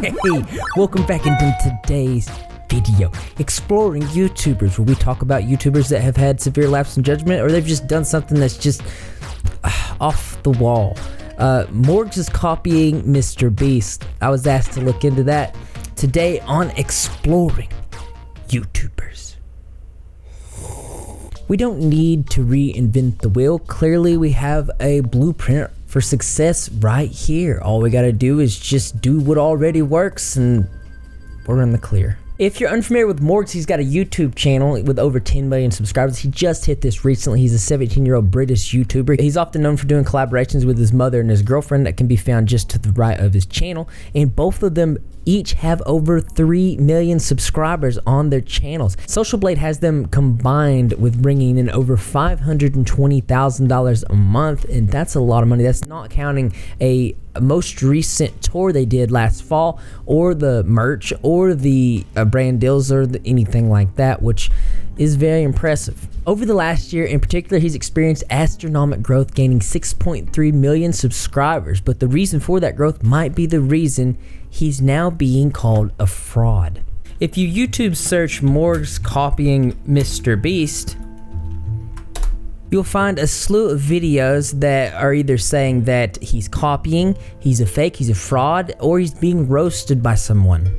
Hey, welcome back into today's video, exploring YouTubers, where we talk about YouTubers that have had severe lapse in judgment, or they've just done something that's just off the wall. Morgz is copying mrbeast. I was asked to look into that today on exploring YouTubers. We don't need to reinvent the wheel. Clearly, we have a blueprint for success right here. All we gotta do is just do what already works, and we're in the clear. If you're unfamiliar with Morgz, he's got a YouTube channel with over 10 million subscribers. He just hit this recently. He's a 17-year-old British YouTuber. He's often known for doing collaborations with his mother and his girlfriend that can be found just to the right of his channel. And both of them each have over 3 million subscribers on their channels. Social Blade has them combined with bringing in over $520,000 a month, and that's a lot of money. That's not counting a most recent tour they did last fall, or the merch, or the brand deals, or anything like that, which is very impressive. Over the last year in particular, he's experienced astronomical growth, gaining 6.3 million subscribers, but the reason for that growth might be the reason he's now being called a fraud. If you YouTube search Morgz copying mrbeast, you'll find a slew of videos that are either saying that he's copying, he's a fake, he's a fraud, or he's being roasted by someone.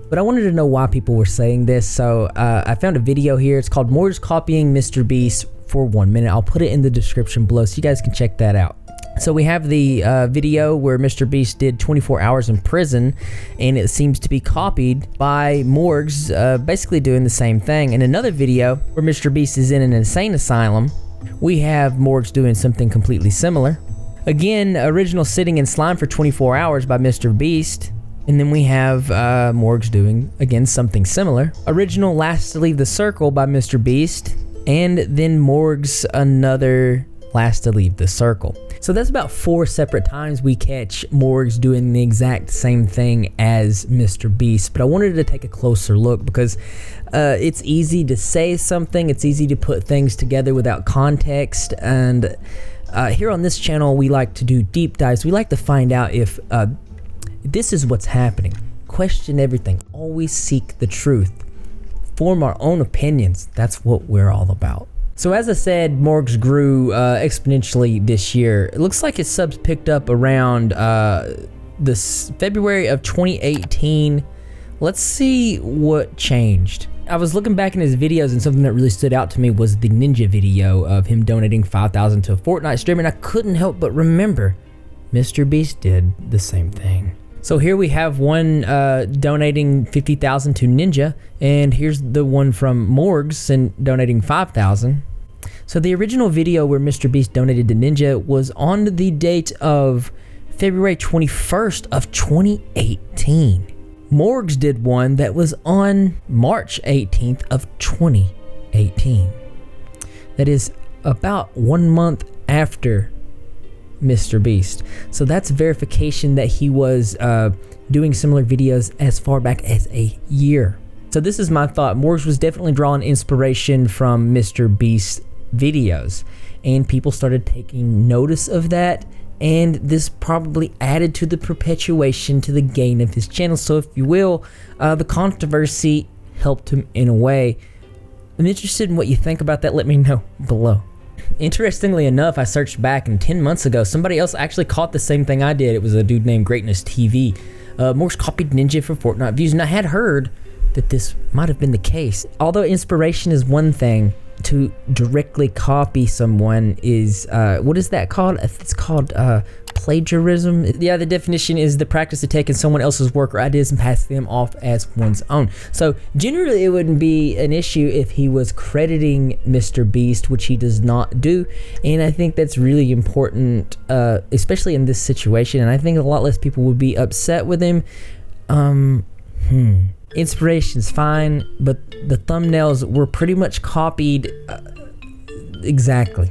But I wanted to know why people were saying this, so I found a video here. It's called Morgz copying mrbeast for 1 minute. I'll put it in the description below so you guys can check that out. So we have the video where mrbeast did 24 hours in prison, and it seems to be copied by Morgz, basically doing the same thing. In another video where mrbeast is in an insane asylum, we have Morgz doing something completely similar. Again, original sitting in slime for 24 hours by mrbeast. And then we have Morgz doing, again, something similar. Original last to leave the circle by mrbeast. And then Morgz another last to leave the circle. So that's about 4 separate times we catch Morgz doing the exact same thing as mrbeast. But I wanted to take a closer look because it's easy to say something, it's easy to put things together without context, and here on this channel we like to do deep dives. We like to find out if this is what's happening. Question everything, always seek the truth, form our own opinions. That's what we're all about. So as I said, Morgz grew exponentially this year. It looks like his subs picked up around this February of 2018. Let's see what changed. I was looking back in his videos, and something that really stood out to me was the Ninja video of him donating 5,000 to a Fortnite stream, and I couldn't help but remember mrbeast did the same thing. So here we have one donating 50,000 to Ninja, and here's the one from Morgz and donating 5,000. So the original video where mrbeast donated to Ninja was on the date of February 21st of 2018. Morgz did one that was on March 18th of 2018. That is about 1 month after mrbeast. So that's verification that he was doing similar videos as far back as a year. So this is my thought. Morgz was definitely drawing inspiration from mrbeast videos, and people started taking notice of that, and this probably added to the perpetuation, to the gain of his channel. So if you will, the controversy helped him in a way. I'm interested in what you think about that. Let me know below. Interestingly enough, I searched back, and 10 months ago, somebody else actually caught the same thing I did. It was a dude named Greatness TV. Morgz copied Ninja for Fortnite views, and I had heard that this might have been the case. Although inspiration is one thing, to directly copy someone is, what is that called? It's called plagiarism. Yeah, the definition is the practice of taking someone else's work or ideas and passing them off as one's own. So generally it wouldn't be an issue if he was crediting mrbeast, which he does not do, and I think that's really important, especially in this situation, and I think a lot less people would be upset with him. Inspiration's fine, but the thumbnails were pretty much copied exactly.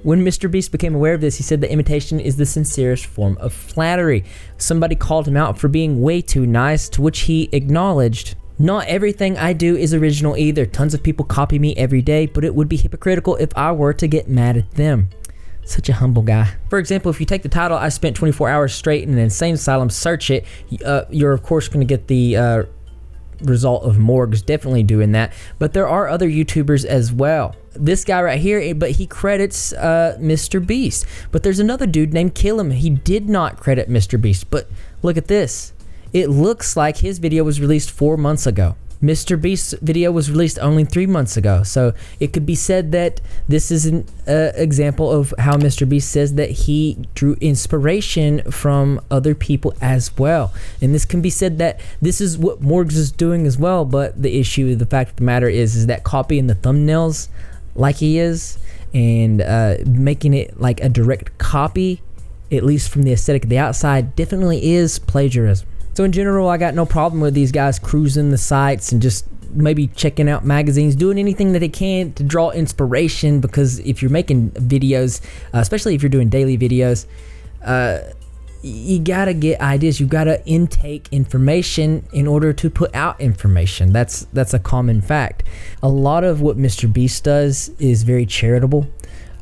When mrbeast became aware of this, he said that imitation is the sincerest form of flattery. Somebody called him out for being way too nice, to which he acknowledged Not everything I do is original either. Tons of people copy me every day, but it would be hypocritical if I were to get mad at them. Such a humble guy. For example, if you take the title, I spent 24 hours straight in an insane asylum, search it, you're of course going to get the result of Morgz definitely doing that. But there are other YouTubers as well. This guy right here, but he credits mrbeast. But there's another dude named Killim. He did not credit mrbeast, but look at this. It looks like his video was released 4 months ago. mrbeast's video was released only 3 months ago. So it could be said that this is an example of how mrbeast says that he drew inspiration from other people as well. And this can be said that this is what Morgz is doing as well. But the issue, the fact of the matter is that copying the thumbnails like he is and making it like a direct copy, at least from the aesthetic of the outside, definitely is plagiarism. So in general, I got no problem with these guys cruising the sites and just maybe checking out magazines, doing anything that they can to draw inspiration, because if you're making videos, especially if you're doing daily videos, you gotta get ideas. You gotta intake information in order to put out information. That's a common fact. A lot of what mrbeast does is very charitable.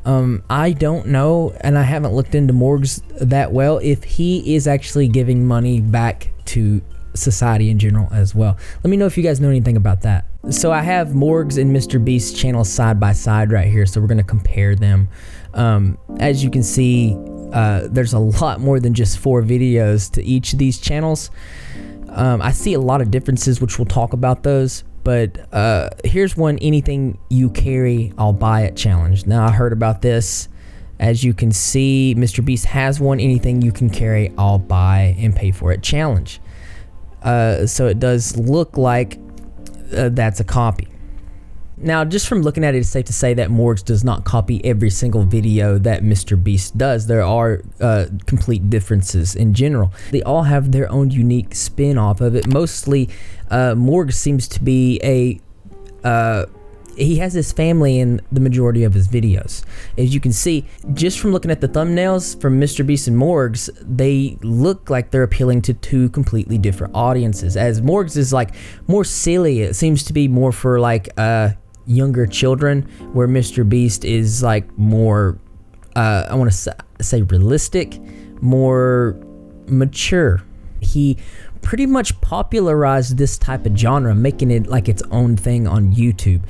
I don't know, and I haven't looked into Morgz that well, if he is actually giving money back to society in general as well. Let me know if you guys know anything about that. So I have Morgz and mrbeast's channels side by side right here, so we're gonna compare them. As you can see, there's a lot more than just 4 videos to each of these channels. I see a lot of differences, which we'll talk about those. But here's one: anything you carry, I'll buy it challenge. Now I heard about this. As you can see, mrbeast has one: anything you can carry, I'll buy and pay for it challenge. So it does look like that's a copy. Now, just from looking at it, it's safe to say that Morgz does not copy every single video that mrbeast does. There are complete differences in general. They all have their own unique spin off of it. Mostly, Morgz seems to be he has his family in the majority of his videos. As you can see, just from looking at the thumbnails from mrbeast and Morgz, they look like they're appealing to 2 completely different audiences. As Morgz is like more silly, it seems to be more for like younger children, where mrbeast is like more I want to say realistic, more mature. He pretty much popularized this type of genre, making it like its own thing on YouTube.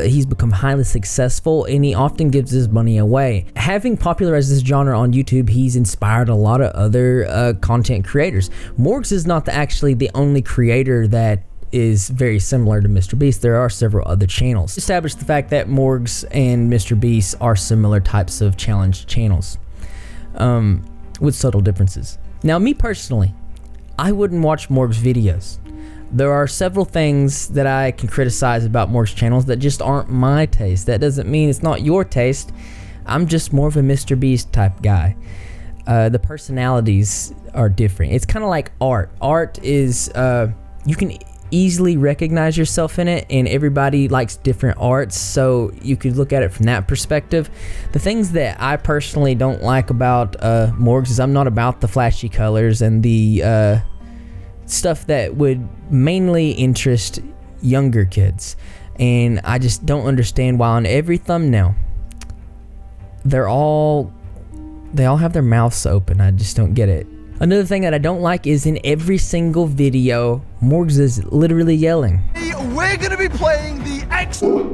He's become highly successful, and he often gives his money away. Having popularized this genre on YouTube, he's inspired a lot of other content creators. Morgz is not actually the only creator that is very similar to mrbeast. There are several other channels. Establish the fact that Morgz and mrbeast are similar types of challenge channels, with subtle differences. Now, me personally, I wouldn't watch Morgz videos. There are several things that I can criticize about Morgz channels that just aren't my taste. That doesn't mean it's not your taste. I'm just more of a mrbeast type guy. The personalities are different. It's kind of like art. Art is, you can easily recognize yourself in it, and everybody likes different arts, so you could look at it from that perspective. The things that I personally don't like about Morgz is I'm not about the flashy colors and the stuff that would mainly interest younger kids, and I just don't understand why on every thumbnail they all have their mouths open. I just don't get it. Another thing that I don't like is in every single video, Morgz is literally yelling. We're gonna be playing the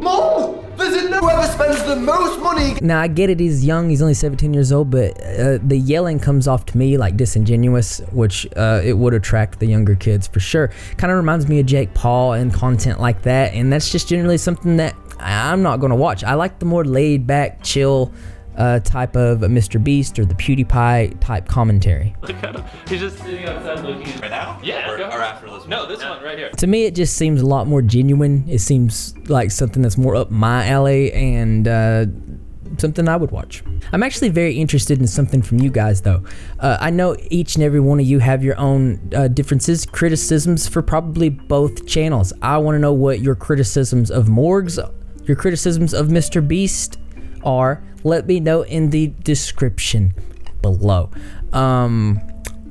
Mom! There's whoever spends the most money. Now I get it, he's young, he's only 17 years old, but the yelling comes off to me like disingenuous, which it would attract the younger kids for sure. Kind of reminds me of Jake Paul and content like that, and that's just generally something that I'm not gonna watch. I like the more laid back, chill type of mrbeast or the PewDiePie type commentary. Look at him. He's just sitting outside looking. Right now? Yeah. Or after this one? No, this one right here. To me, it just seems a lot more genuine. It seems like something that's more up my alley and something I would watch. I'm actually very interested in something from you guys though. I know each and every one of you have your own differences, criticisms for probably both channels. I want to know what your criticisms of Morgz, your criticisms of mrbeast are. Let me know in the description below.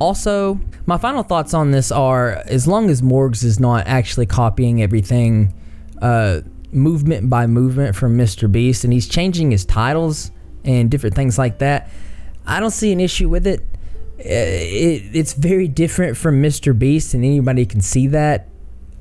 Also, my final thoughts on this are, as long as Morgz is not actually copying everything movement by movement from mrbeast, and he's changing his titles and different things like that, I don't see an issue with it. It's very different from mrbeast, and anybody can see that.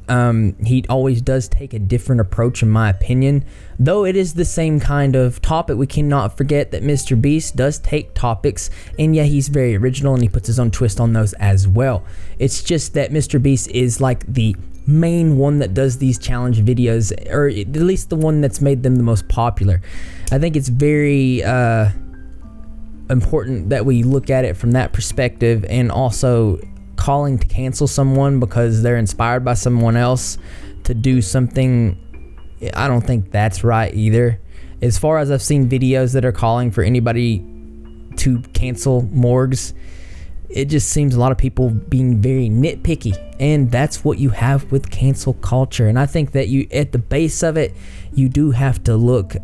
He always does take a different approach, in my opinion. Though it is the same kind of topic, we cannot forget that mrbeast does take topics, and yeah, he's very original and he puts his own twist on those as well. It's just that mrbeast is like the main one that does these challenge videos, or at least the one that's made them the most popular. I think it's very important that we look at it from that perspective, and also calling to cancel someone because they're inspired by someone else to do something, I don't think that's right either. As far as I've seen videos that are calling for anybody to cancel Morgz, it just seems a lot of people being very nitpicky, and that's what you have with cancel culture. And I think that you, at the base of it, you do have to look,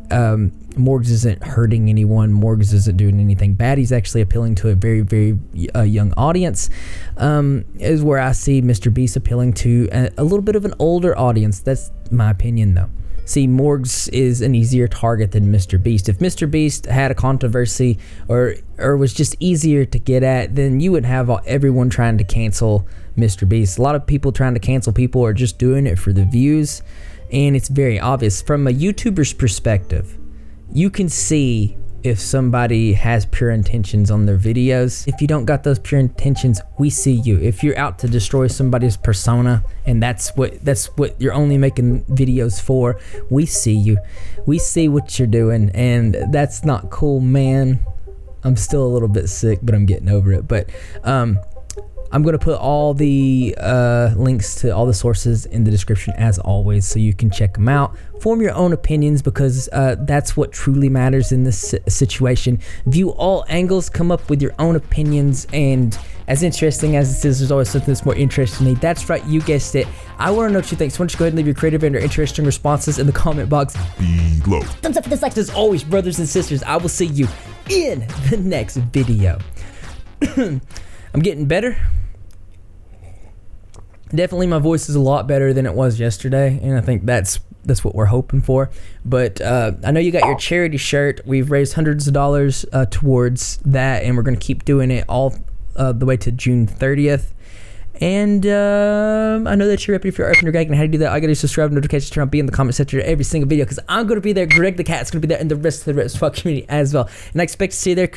Morgz isn't hurting anyone. Morgz isn't doing anything bad. He's actually appealing to a very, very young audience. Is where I see mrbeast appealing to a little bit of an older audience. That's my opinion, though. See, Morgz is an easier target than mrbeast. If mrbeast had a controversy or was just easier to get at, then you would have everyone trying to cancel mrbeast. A lot of people trying to cancel people are just doing it for the views, and it's very obvious. From a YouTuber's perspective, you can see if somebody has pure intentions on their videos. If you don't got those pure intentions, we see you. If you're out to destroy somebody's persona, and that's what you're only making videos for, we see you. We see what you're doing, and that's not cool, man. I'm still a little bit sick, but I'm getting over it. But I'm going to put all the links to all the sources in the description as always, so you can check them out. Form your own opinions, because that's what truly matters in this situation. View all angles, come up with your own opinions, and as interesting as this is, there's always something that's more interesting to me. That's right, you guessed it. I want to know what you think, so why don't you go ahead and leave your creative and interesting responses in the comment box below. Thumbs up for this like. As always, brothers and sisters, I will see you in the next video. I'm getting better. Definitely my voice is a lot better than it was yesterday, and I think that's what we're hoping for. But I know you got your charity shirt. We've raised hundreds of dollars towards that, and we're going to keep doing it all the way to June 30th. And I know that you're happy if you're open your gag, and how to do that, I got to subscribe, notifications turn on, be in the comment section of every single video, because I'm going to be there. Greg the Cat's going to be there, and the rest of the Repzilla community as well. And I expect to see you there.